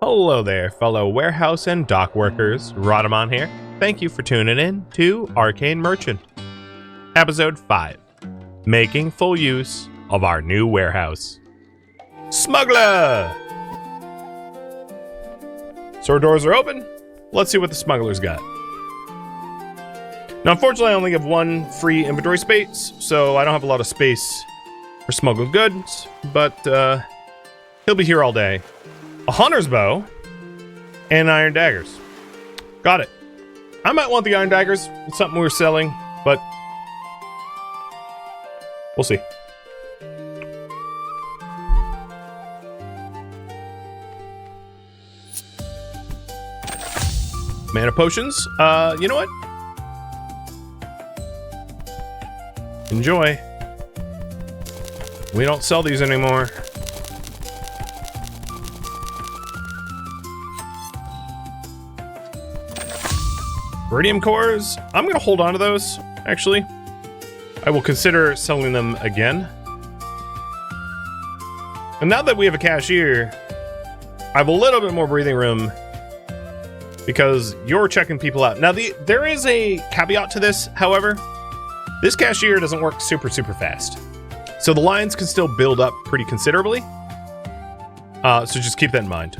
Hello there, fellow warehouse and dock workers. Rhadamant here. Thank you for tuning in to Arcane Merchant. Episode 5. Making full use of our new warehouse. Smuggler! Store doors are open. Let's see what the smugglers got. Now, unfortunately, I only have one free inventory space, so I don't have a lot of space for smuggled goods, but he'll be here all day. A hunter's bow and iron daggers. Got it. I might want the iron daggers. It's something we're selling, but we'll see. Mana potions. You know what? Enjoy. We don't sell these anymore. Radium cores, I'm going to hold on to those, actually. I will consider selling them again. And now that we have a cashier, I have a little bit more breathing room because you're checking people out. Now, there is a caveat to this, however. This cashier doesn't work super fast. So the lines can still build up pretty considerably. So just keep that in mind.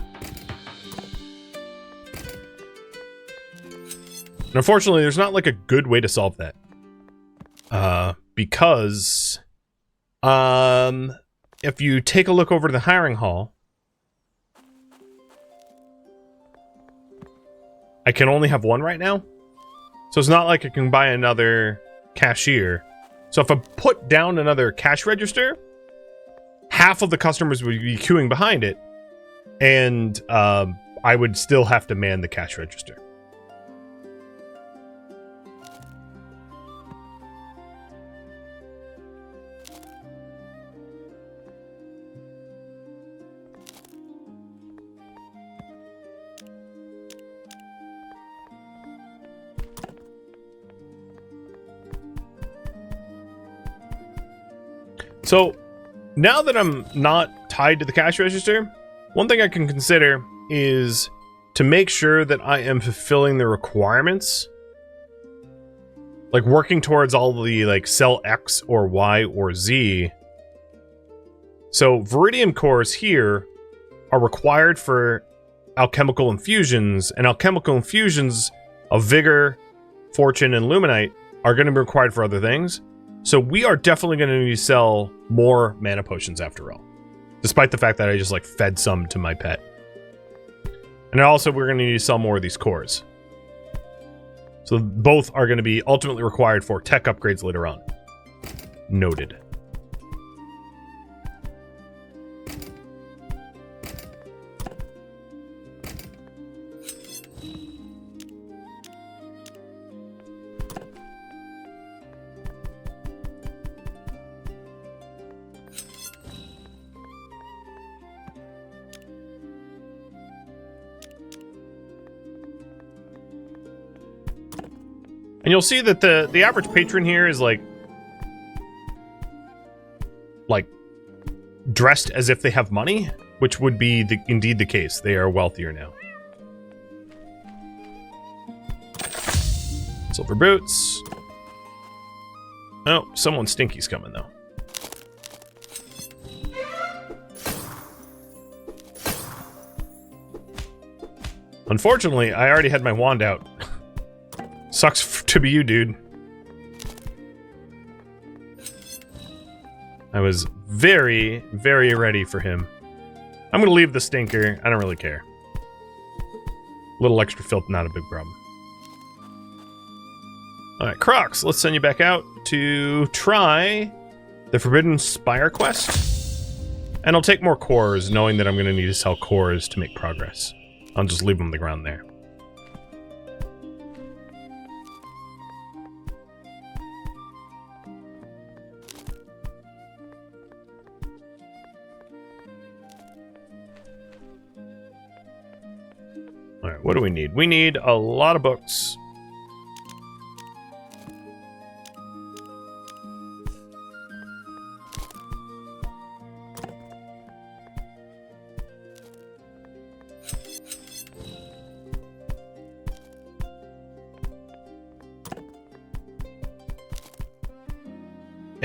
And unfortunately, there's not like a good way to solve that. Because if you take a look over to the hiring hall, I can only have one right now. So it's not like I can buy another cashier. So if I put down another cash register, half of the customers would be queuing behind it, and I would still have to man the cash register. So, now that I'm not tied to the cash register, one thing I can consider is to make sure that I am fulfilling the requirements. Like, working towards all the, like, sell X or Y or Z. So, Viridium cores here are required for alchemical infusions, and alchemical infusions of Vigor, Fortune, and Luminite are going to be required for other things. So we are definitely going to need to sell more mana potions after all. Despite the fact that I just like fed some to my pet. And also we're going to need to sell more of these cores. So both are going to be ultimately required for tech upgrades later on. Noted. And you'll see that the average patron here is like dressed as if they have money, which would be indeed the case. They are wealthier now. Silver boots. Oh, someone stinky's coming though. Unfortunately, I already had my wand out. Sucks to be you, dude. I was very ready for him. I'm gonna leave the stinker. I don't really care. A little extra filth, not a big problem. Alright, Crocs, let's send you back out to try the Forbidden Spire quest. And I'll take more cores, knowing that I'm gonna need to sell cores to make progress. I'll just leave them on the ground there. Alright, what do we need? We need a lot of books.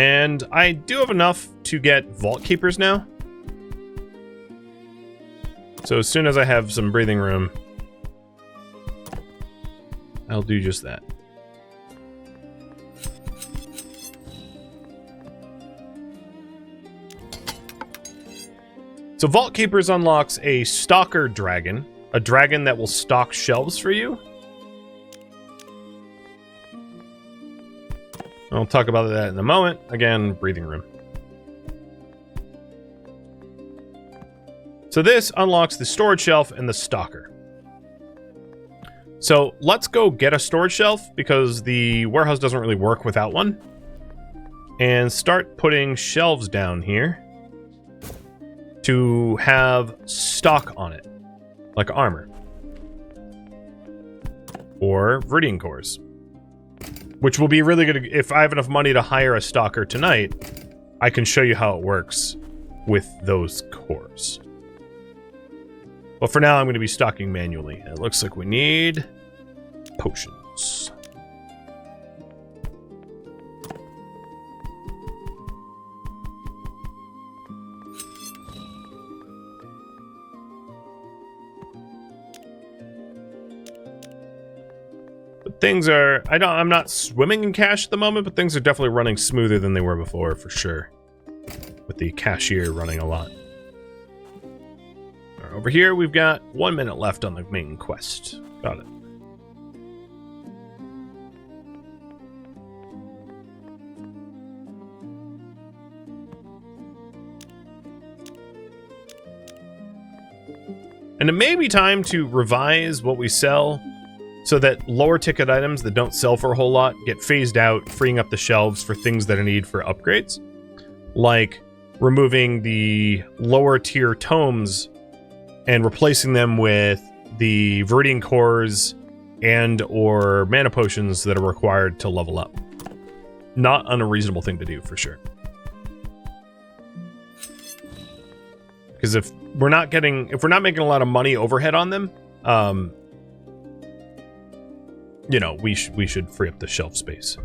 And I do have enough to get Vault Keepers now. So as soon as I have some breathing room, I'll do just that. So Vault Keepers unlocks a Stalker Dragon, a dragon that will stock shelves for you. I'll talk about that in a moment. Again, breathing room. So this unlocks the storage shelf and the Stalker. So let's go get a storage shelf because the warehouse doesn't really work without one. And start putting shelves down here to have stock on it, like armor. Or Viridian cores. Which will be really good if I have enough money to hire a stalker tonight. I can show you how it works with those cores. But for now, I'm going to be stocking manually. It looks like we need potions. Things are, I'm not swimming in cash at the moment, but things are definitely running smoother than they were before, for sure. With the cashier running a lot. Right, over here, we've got 1 minute left on the main quest. Got it. And it may be time to revise what we sell so that lower ticket items that don't sell for a whole lot get phased out, freeing up the shelves for things that are needed for upgrades. Like removing the lower tier tomes and replacing them with the Viridian cores and or mana potions that are required to level up. Not an unreasonable thing to do, for sure. Because if we're not making a lot of money overhead on them, you know, we should free up the shelf space.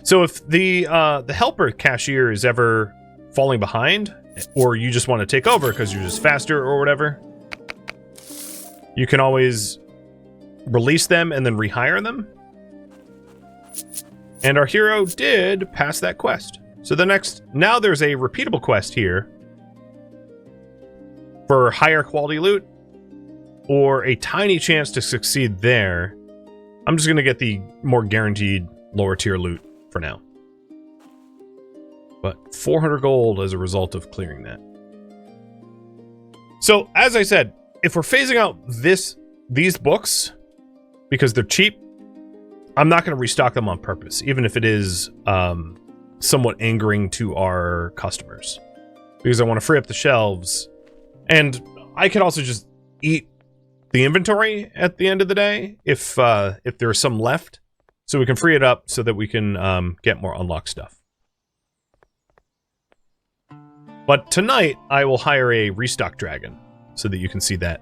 So if the helper cashier is ever falling behind, or you just want to take over because you're just faster or whatever, you can always release them and then rehire them. And our hero did pass that quest. So now there's a repeatable quest here for higher quality loot, or a tiny chance to succeed there. I'm just going to get the more guaranteed lower tier loot for now. But 400 gold as a result of clearing that. So, as I said, if we're phasing out these books because they're cheap, I'm not going to restock them on purpose, even if it is somewhat angering to our customers. Because I want to free up the shelves. And I could also just eat the inventory at the end of the day if there's some left, so we can free it up so that we can get more unlocked stuff. But tonight I will hire a restock dragon so that you can see that.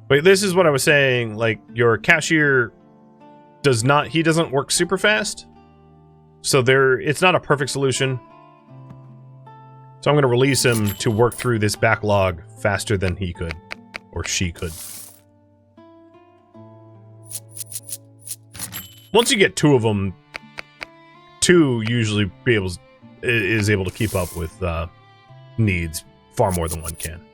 But this is what I was saying, like your cashier doesn't work super fast, so it's not a perfect solution. So I'm going to release him to work through this backlog faster than he could or she could. Once you get 2 of them, 2 usually is able to keep up with needs far more than 1 can.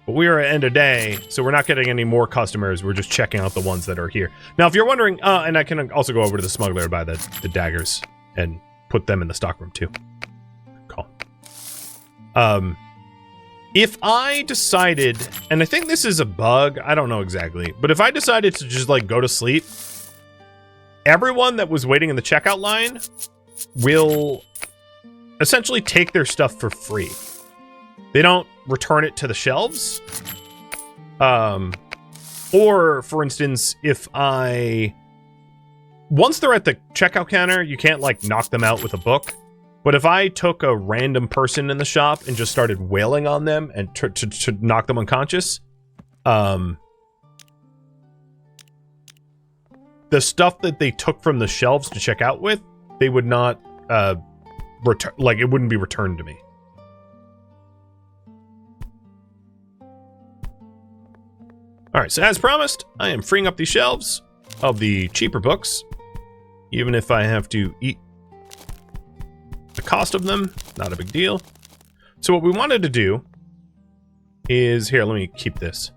But we are at end of day, so we're not getting any more customers. We're just checking out the ones that are here. Now, if you're wondering, and I can also go over to the smuggler to buy the daggers and put them in the stockroom too. Call. If I decided, and I think this is a bug, I don't know exactly, but if I decided to just like go to sleep, everyone that was waiting in the checkout line will essentially take their stuff for free. They don't return it to the shelves. Or, for instance, once they're at the checkout counter, you can't like knock them out with a book. But if I took a random person in the shop and just started wailing on them and to knock them unconscious, the stuff that they took from the shelves to check out with, they would not return, like it wouldn't be returned to me. All right, so as promised, I am freeing up these shelves of the cheaper books, even if I have to eat the cost of them, not a big deal. So what we wanted to do is, here, let me keep this.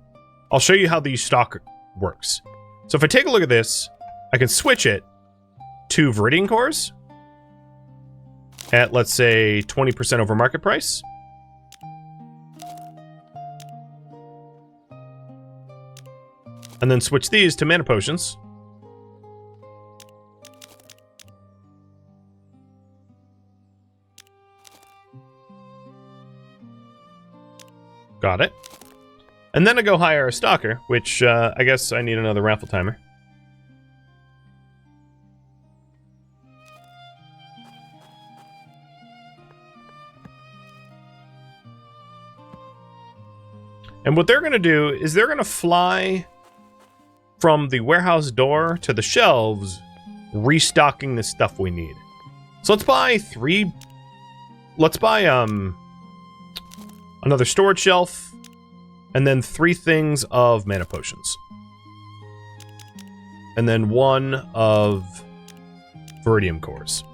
I'll show you how the stock works. So if I take a look at this, I can switch it to Viridian cores at, let's say, 20% over market price. And then switch these to mana potions. Got it. And then I go hire a stalker, which I guess I need another raffle timer. And what they're going to do is they're going to fly from the warehouse door to the shelves, restocking the stuff we need. So let's buy another storage shelf, and then 3 things of mana potions. And then 1 of Viridian cores.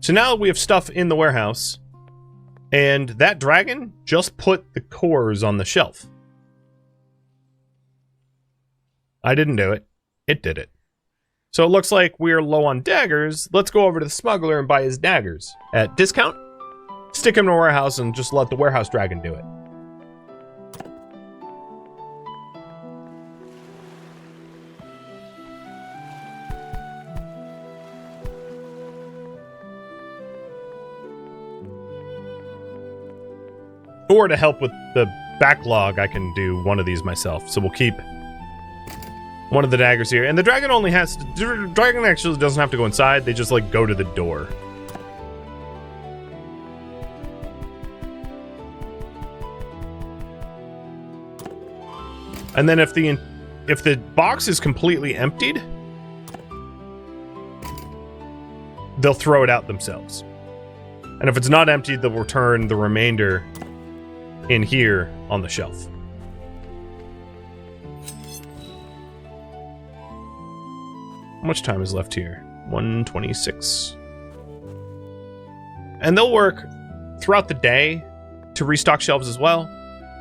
So now we have stuff in the warehouse, and that dragon just put the cores on the shelf. I didn't do it. It did it. So it looks like we're low on daggers. Let's go over to the smuggler and buy his daggers at discount. Stick him in a warehouse and just let the warehouse dragon do it. Or to help with the backlog, I can do one of these myself. So we'll keep one of the daggers here. And the dragon only has to... Dragon actually doesn't have to go inside. They just, like, go to the door. And then if the box is completely emptied, they'll throw it out themselves. And if it's not emptied, they'll return the remainder in here on the shelf. How much time is left here? 1:26. And they'll work throughout the day to restock shelves as well.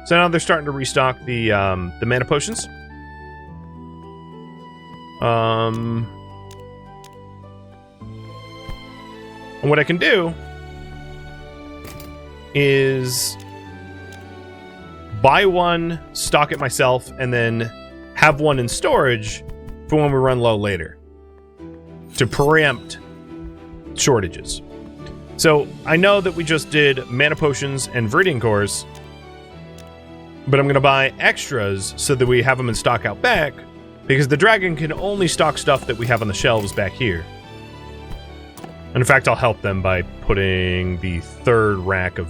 So now they're starting to restock the mana potions. And what I can do is buy one, stock it myself, and then have one in storage for when we run low later to preempt shortages. So I know that we just did mana potions and Viridian cores, but I'm going to buy extras so that we have them in stock out back, because the dragon can only stock stuff that we have on the shelves back here. And in fact, I'll help them by putting the 3rd rack of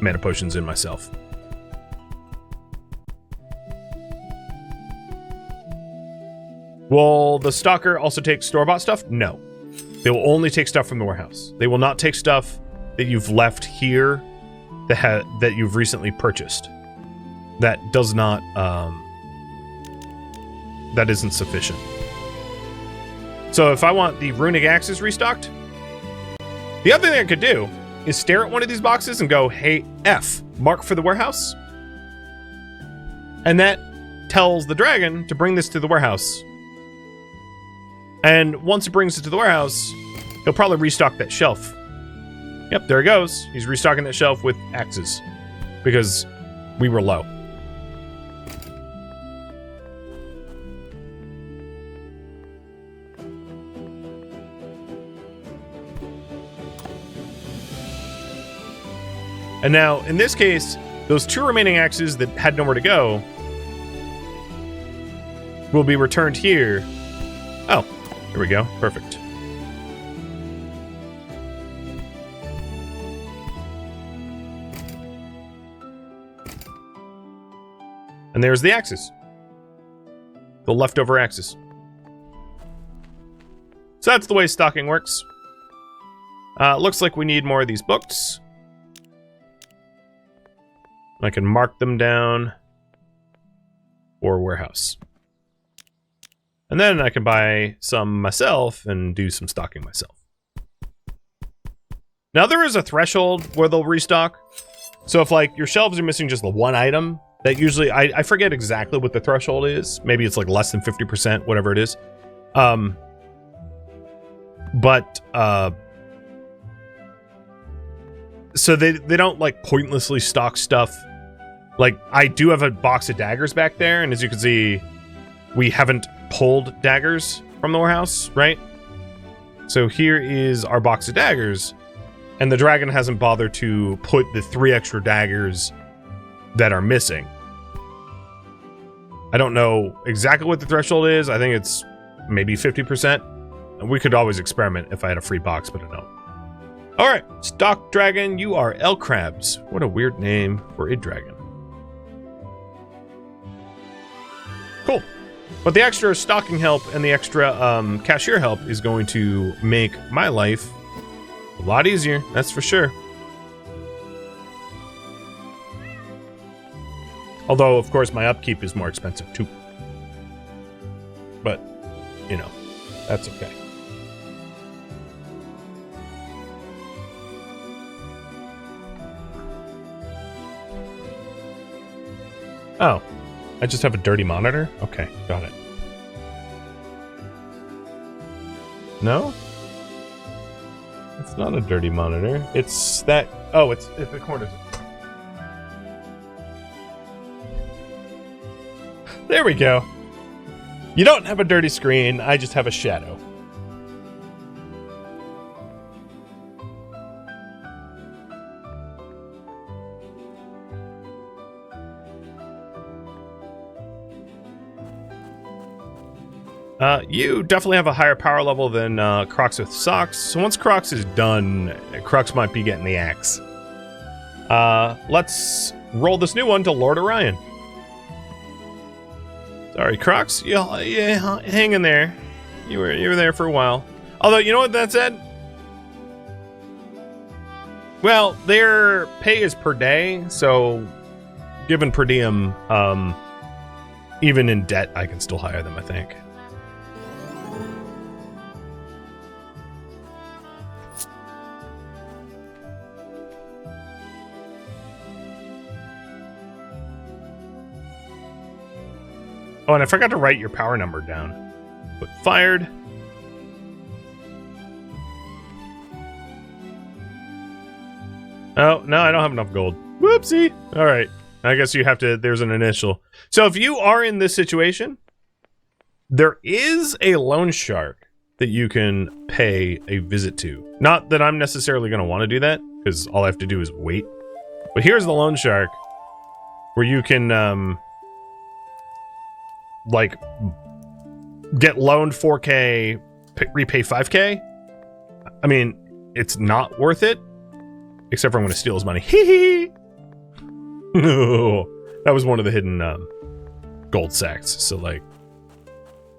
mana potions in myself. Will the stalker also take store-bought stuff? No. They will only take stuff from the warehouse. They will not take stuff that you've left here that you've recently purchased. That does not, that isn't sufficient. So if I want the runic axes restocked, the other thing I could do is stare at one of these boxes and go, hey, F, mark for the warehouse. And that tells the dragon to bring this to the warehouse. And once it brings it to the warehouse, he'll probably restock that shelf. Yep, there he goes. He's restocking that shelf with axes because we were low. And now, in this case, those 2 remaining axes that had nowhere to go, will be returned here. Oh, here we go. Perfect. And there's the axes. The leftover axes. So that's the way stocking works. Looks like we need more of these books. I can mark them down for warehouse. And then I can buy some myself and do some stocking myself. Now there is a threshold where they'll restock. So if like your shelves are missing just the one item, that usually, I forget exactly what the threshold is. Maybe it's like less than 50%, whatever it is. So they don't like pointlessly stock stuff. Like I do have a box of daggers back there, and as you can see, we haven't pulled daggers from the warehouse, right? So here is our box of daggers, and the dragon hasn't bothered to put the 3 extra daggers that are missing. I don't know exactly what the threshold is. I think it's maybe 50%. We could always experiment if I had a free box, but I don't. All right, stock dragon, you are L Crabs. What a weird name for a dragon. Cool. But the extra stocking help and the extra cashier help is going to make my life a lot easier, that's for sure. Although, of course, my upkeep is more expensive, too. But, you know, that's okay. Oh, I just have a dirty monitor? Okay, got it. No? It's not a dirty monitor. It's that... Oh, it's the corners. There we go. You don't have a dirty screen, I just have a shadow. You definitely have a higher power level than Crocs with socks. So once Crocs is done, Crocs might be getting the axe. Let's roll this new one to Lord Orion. Sorry, Crocs. Yeah, hang in there. You were there for a while. Although, you know what that said? Well, their pay is per day, so given per diem, even in debt, I can still hire them, I think. Oh, and I forgot to write your power number down. But fired. Oh, no, I don't have enough gold. Whoopsie. All right. I guess you have to, there's an initial. So if you are in this situation, there is a loan shark that you can pay a visit to. Not that I'm necessarily going to want to do that, because all I have to do is wait. But here's the loan shark, where you can, like, get loaned 4K, repay 5K. I mean, it's not worth it, except for I'm going to steal his money. Hee hee. That was one of the hidden gold sacks. So, like,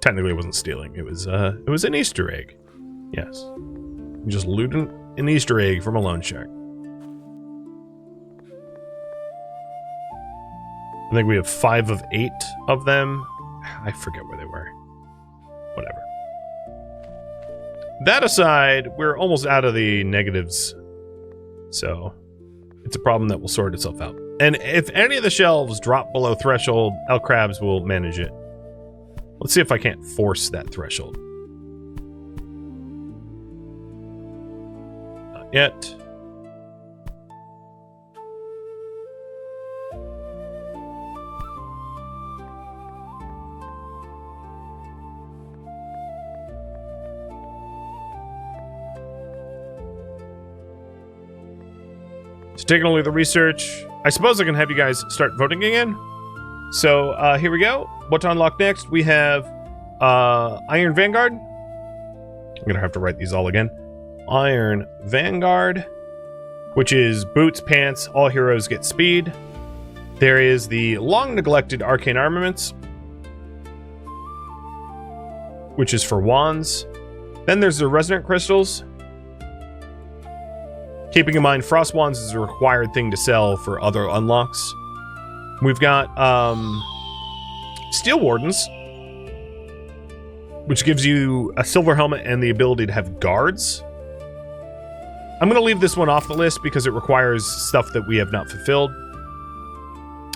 technically, it wasn't stealing. It was an Easter egg. Yes, I'm just looting an Easter egg from a loan shark. I think we have 5 of 8 of them. I forget where they were. Whatever. That aside, we're almost out of the negatives. So, it's a problem that will sort itself out. And if any of the shelves drop below threshold, L Crabs will manage it. Let's see if I can't force that threshold. Not yet. So taking a look at the research, I suppose I can have you guys start voting again. So here we go. What to unlock next? We have Iron Vanguard. I'm gonna have to write these all again. Iron Vanguard, which is boots, pants, all heroes get speed. There is the long neglected Arcane Armaments, which is for wands. Then there's the Resonant Crystals. Keeping in mind, Frost Wands is a required thing to sell for other unlocks. We've got Steel Wardens, which gives you a silver helmet and the ability to have guards. I'm going to leave this one off the list because it requires stuff that we have not fulfilled.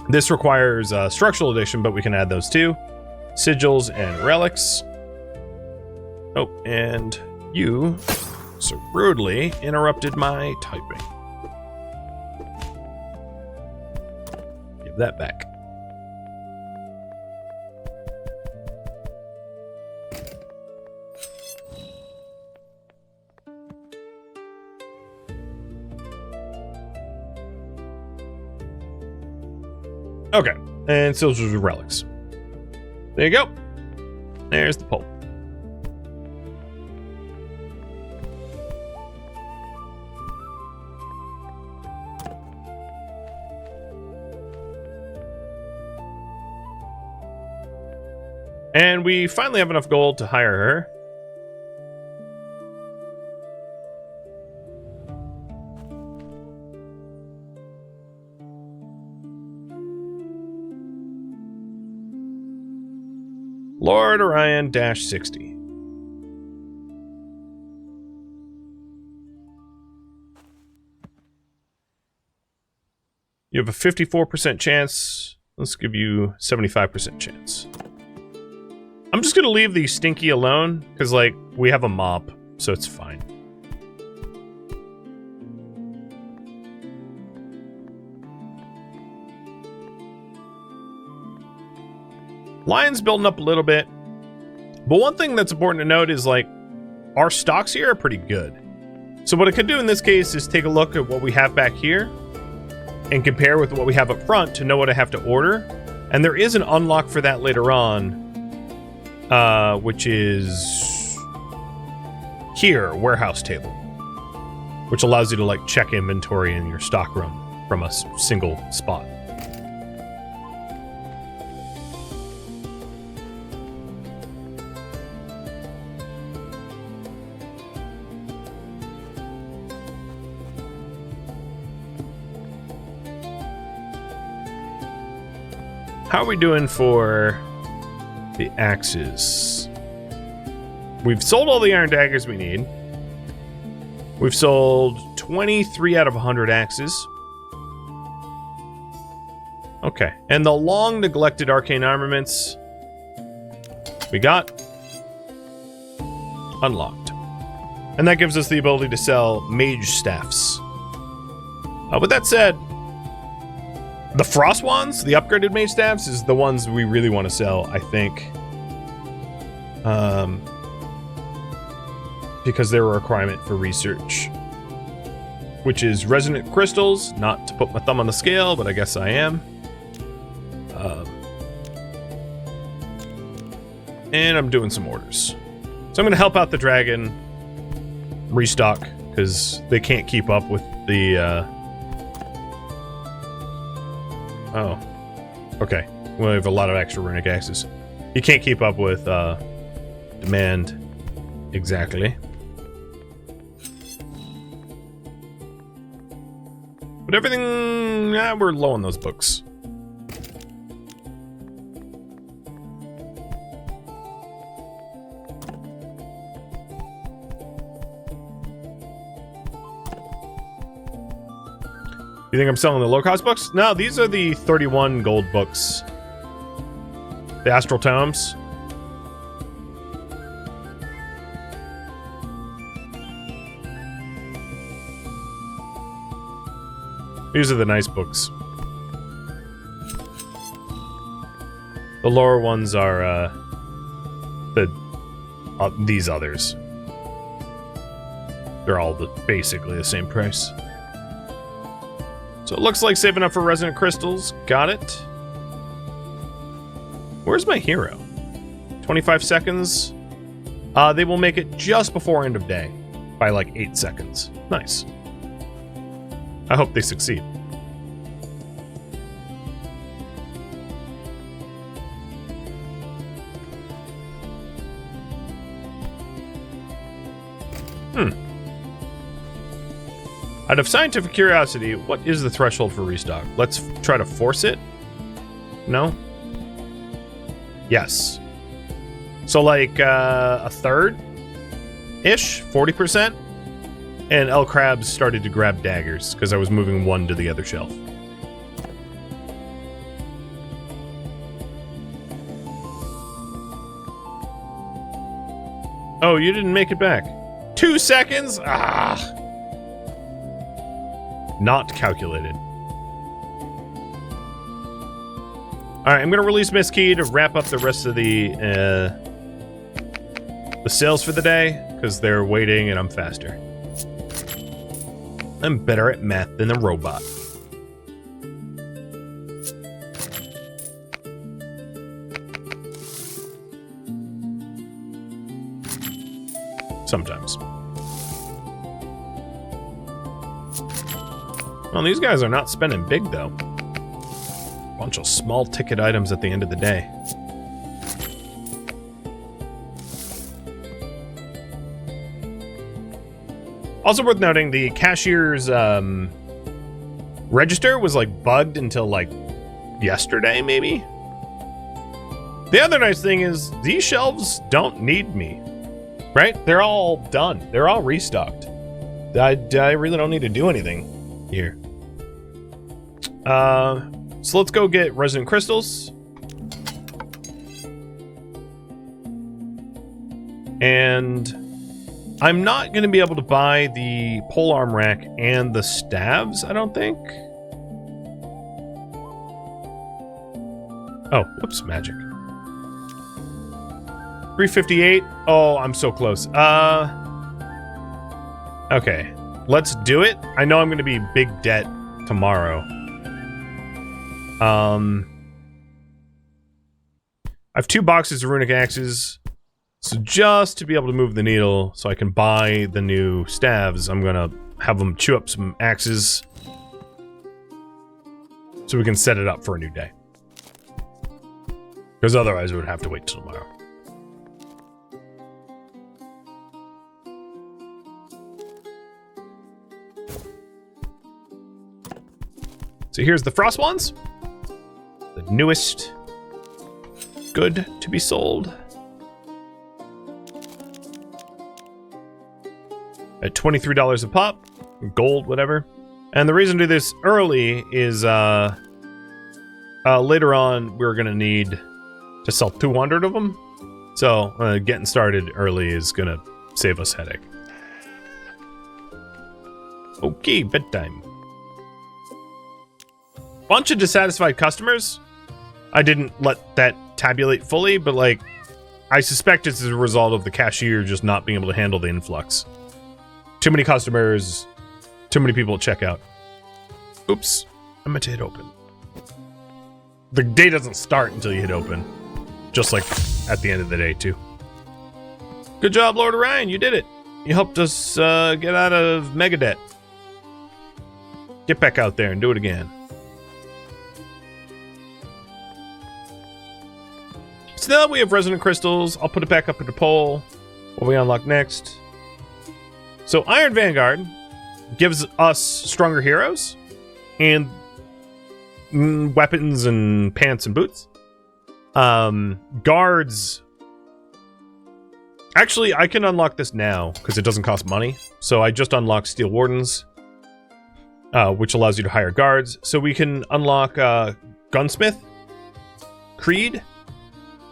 This requires Structural Addition, but we can add those too. Sigils and Relics. Oh, and you so rudely interrupted my typing. Give that back. Okay, and Sigils with Relics. There you go. There's the pulp. And we finally have enough gold to hire her. Lord Orion -60. You have a 54% chance. Let's give you 75% chance. I'm just gonna leave the Stinky alone, because, like, we have a mop, so it's fine. Lion's building up a little bit. But one thing that's important to note is, like, our stocks here are pretty good. So what I could do in this case is take a look at what we have back here and compare with what we have up front to know what I have to order. And there is an unlock for that later on. Which is here, warehouse table, which allows you to, like, check inventory in your stock room from a single spot. How are we doing for the axes? We've sold all the iron daggers we need. We've sold 23 out of 100 axes. Okay, and the long neglected arcane armaments we got unlocked. And that gives us the ability to sell mage staffs. With that said, the frost wands, the upgraded mage staffs, is the ones we really want to sell, I think. Because they're a requirement for research. Which is resonant crystals. Not to put my thumb on the scale, but I guess I am. And I'm doing some orders. So I'm going to help out the dragon restock, because they can't keep up with the... Oh. Okay. We have a lot of extra runic axes. You can't keep up with demand exactly. But everything... we're low on those books. You think I'm selling the low-cost books? No, these are the 31 gold books. The Astral Tomes. These are the nice books. The lower ones are, these others. They're all basically the same price. So it looks like saving up for resonant crystals. Got it. Where's my hero? 25 seconds. They will make it just before end of day by like 8 seconds. Nice. I hope they succeed. Out of scientific curiosity, what is the threshold for restock? Let's try to force it. No? Yes. So like a third-ish, 40%. And El Crabs started to grab daggers because I was moving one to the other shelf. Oh, you didn't make it back. 2 seconds? Ah. Not calculated. Alright, I'm going to release Miss Key to wrap up the rest of the sales for the day, because they're waiting and I'm faster. I'm better at math than a robot. Sometimes. Well, these guys are not spending big, though. Bunch of small ticket items at the end of the day. Also worth noting, the cashier's register was like bugged until like yesterday, maybe. The other nice thing is these shelves don't need me, right? They're all done. They're all restocked. I really don't need to do anything here. So let's go get resonant crystals. And I'm not going to be able to buy the polearm rack and the staves, I don't think. Oh, whoops, magic. 358. Oh, I'm so close. Okay. Let's do it. I know I'm going to be big debt tomorrow. I have 2 boxes of runic axes. So just to be able to move the needle so I can buy the new staves, I'm going to have them chew up some axes so we can set it up for a new day. Because otherwise we would have to wait till tomorrow. So here's the frost ones. The newest. Good to be sold. At $23 a pop. Gold, whatever. And the reason to do this early is later on we're going to need to sell 200 of them. So getting started early is going to save us headache. Okay, bedtime. Bunch of dissatisfied customers. I didn't let that tabulate fully, but like, I suspect it's as a result of the cashier just not being able to handle the influx. Too many customers, too many people at checkout. Oops, I meant to hit open. The day doesn't start until you hit open. Just like at the end of the day, too. Good job, Lord Orion, you did it. You helped us get out of mega debt. Get back out there and do it again. So now that we have resonant crystals, I'll put it back up in the pole. What we unlock next. So Iron Vanguard gives us stronger heroes and weapons and pants and boots. Guards. Actually, I can unlock this now because it doesn't cost money. So I just unlocked Steel Wardens, which allows you to hire guards. So we can unlock Gunsmith, Creed,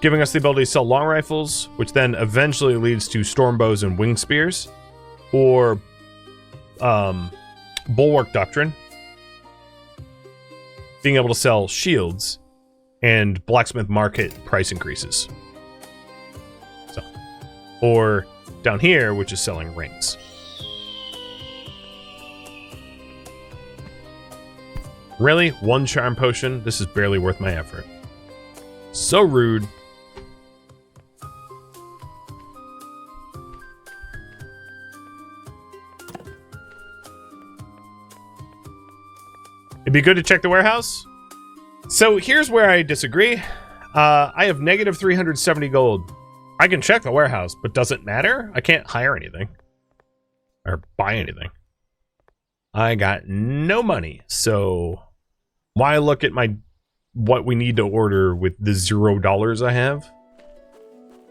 giving us the ability to sell long rifles, which then eventually leads to stormbows and wing spears. Or Bulwark Doctrine, being able to sell shields, and Blacksmith Market price increases. So, or down here, which is selling rings. Really? 1 charm potion? This is barely worth my effort. So rude. It'd be good to check the warehouse. So here's where I disagree. I have negative 370 gold. I can check the warehouse, but does it matter? I can't hire anything. Or buy anything. I got no money, so why look at what we need to order with the $0 I have?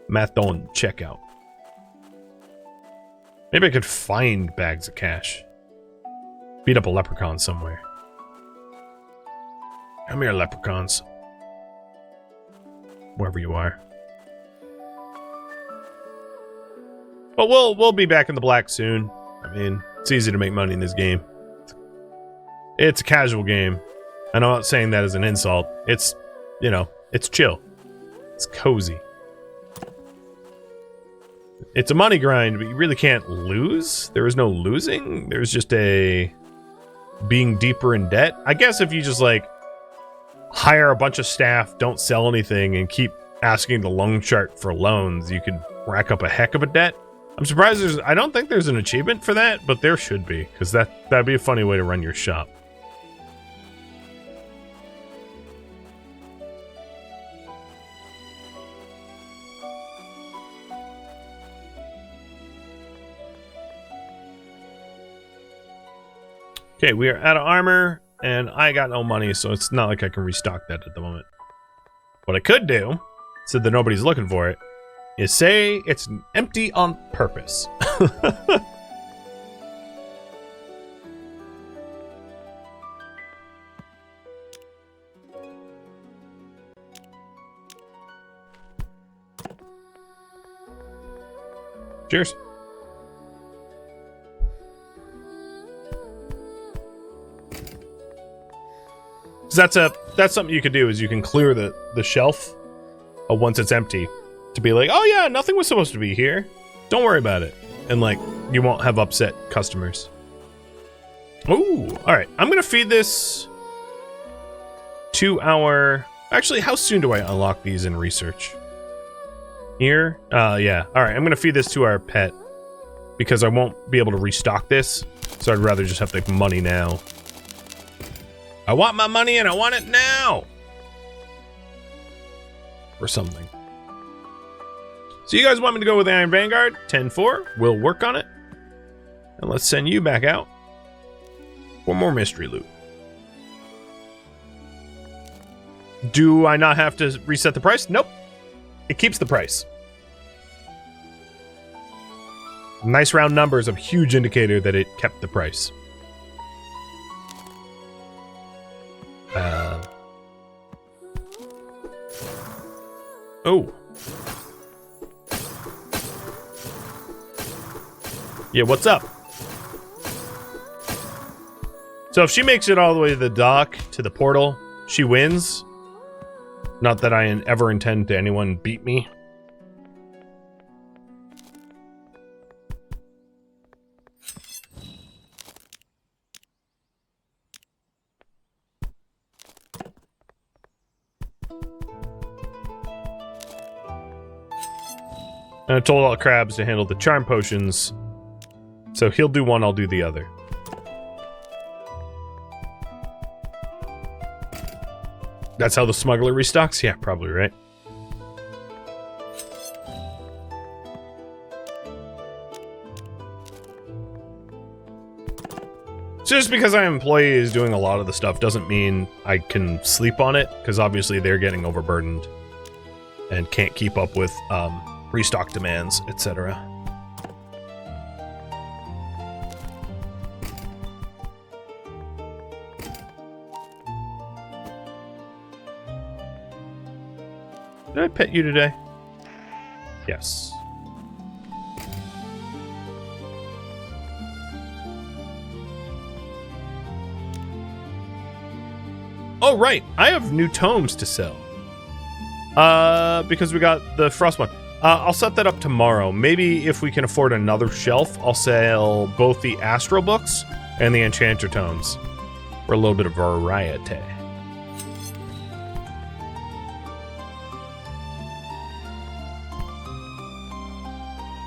Math don't check out. Maybe I could find bags of cash. Beat up a leprechaun somewhere. Come here, leprechauns. Wherever you are. But we'll be back in the black soon. I mean, it's easy to make money in this game. It's a casual game. And I'm not saying that as an insult. It's, you know, it's chill. It's cozy. It's a money grind, but you really can't lose. There is no losing. There's just a being deeper in debt. I guess if you just, like, hire a bunch of staff, don't sell anything, and keep asking the loan shark for loans, you could rack up a heck of a debt. I'm surprised I don't think there's an achievement for that, but there should be, because that'd be a funny way to run your shop. Okay, we are out of armor, and I got no money, so it's not like I can restock that at the moment. What I could do, so that nobody's looking for it, is say it's empty on purpose. Cheers. That's something you could do, is you can clear the shelf once it's empty to be like, oh yeah, nothing was supposed to be here. Don't worry about it. And like, you won't have upset customers. Ooh, all right. I'm going to feed this to our... Actually, how soon do I unlock these in research? Here? Yeah. All right, I'm going to feed this to our pet because I won't be able to restock this. So I'd rather just have the money now. I want my money and I want it now! Or something. So you guys want me to go with the Iron Vanguard? 10-4. We'll work on it. And let's send you back out for more mystery loot. Do I not have to reset the price? Nope. It keeps the price. Nice round numbers, a huge indicator that it kept the price. Oh. Yeah, what's up? So if she makes it all the way to the dock, to the portal, she wins. Not that I ever intend to anyone beat me. And I told all the crabs to handle the charm potions. So he'll do one, I'll do the other. That's how the smuggler restocks? Yeah, probably right. So just because an employee is doing a lot of the stuff doesn't mean I can sleep on it, because obviously they're getting overburdened and can't keep up with restock demands, etc. Did I pet you today? Yes. Oh, right. I have new tomes to sell. Because we got the frost one. I'll set that up tomorrow. Maybe if we can afford another shelf, I'll sell both the Astral books and the Enchanter tomes for a little bit of variety.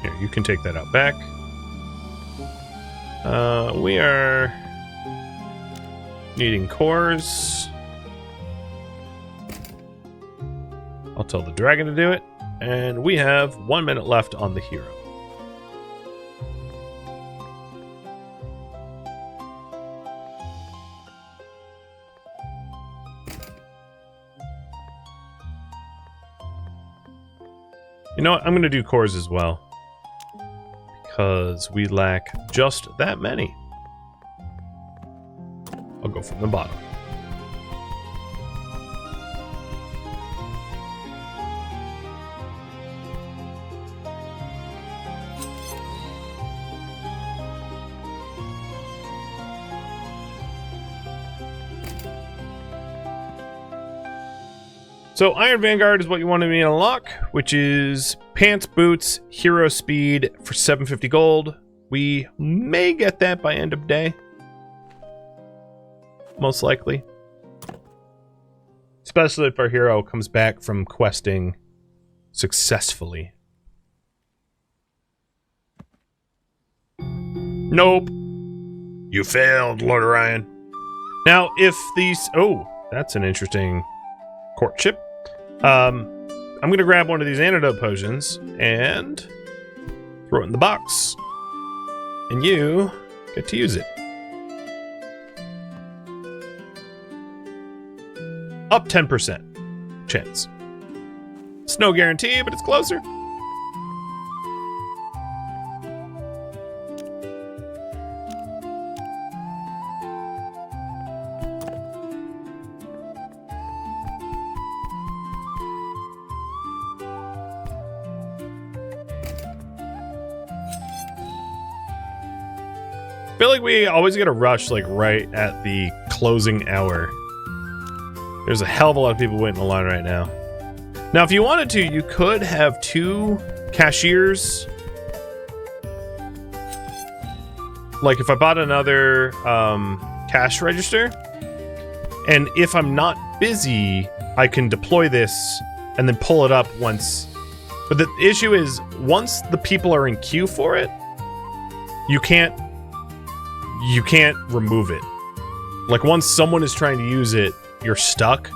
Here, you can take that out back. We are Needing cores. I'll tell the dragon to do it. And we have 1 minute left on the hero. You know what? I'm going to do cores as well. Because we lack just that many. I'll go from the bottom. So Iron Vanguard is what you wanted me to unlock, which is pants, boots, hero speed for 750 gold. We may get that by end of day. Most likely. Especially if our hero comes back from questing successfully. Nope. You failed, Lord Orion. Now, if these... Oh, that's an interesting courtship. I'm going to grab one of these antidote potions and throw it in the box. And you get to use it. Up 10% chance. It's no guarantee, but it's closer. I feel like we always get a rush like right at the closing hour. There's a hell of a lot of people waiting in line right now. Now, if you wanted to, you could have 2 cashiers. Like if I bought another cash register, and if I'm not busy, I can deploy this and then pull it up once. But the issue is, once the people are in queue for it, you can't remove it. Like once someone is trying to use it, you're stuck.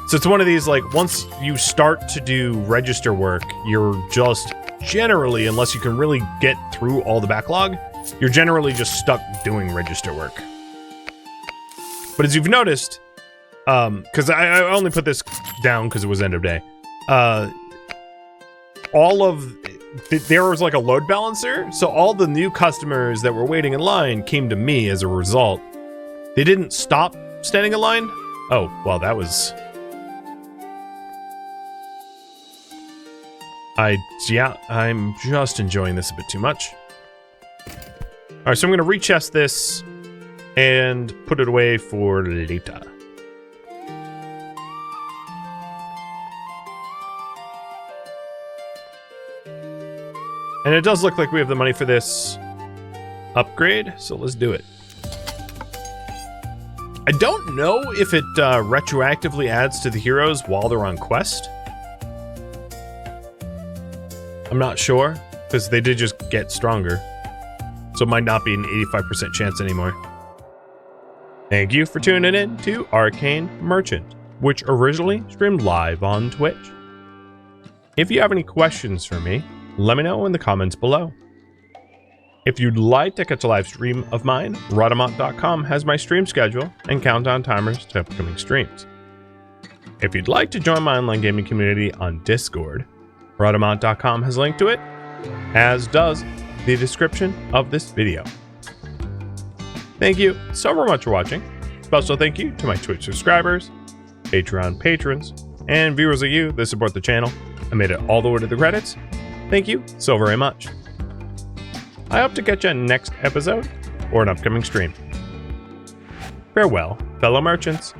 So it's one of these, like, once you start to do register work, you're just generally, unless you can really get through all the backlog, you're generally just stuck doing register work. But as you've noticed, because I only put this down because it was end of day, there was like a load balancer, so all the new customers that were waiting in line came to me as a result. They didn't stop standing in line. Oh, well, that was... I'm just enjoying this a bit too much. Alright, so I'm going to rechest this and put it away for later. And it does look like we have the money for this upgrade, so let's do it. I don't know if it retroactively adds to the heroes while they're on quest. I'm not sure, because they did just get stronger. So it might not be an 85% chance anymore. Thank you for tuning in to Arcane Merchant, which originally streamed live on Twitch. If you have any questions for me, let me know in the comments below. If you'd like to catch a live stream of mine, Rhadamant.com has my stream schedule and countdown timers to upcoming streams. If you'd like to join my online gaming community on Discord, Rhadamant.com has a link to it, as does the description of this video. Thank you so very much for watching. Special thank you to my Twitch subscribers, Patreon patrons, and viewers like you that support the channel and made it all the way to the credits. Thank you so very much. I hope to catch you in next episode or an upcoming stream. Farewell, fellow merchants.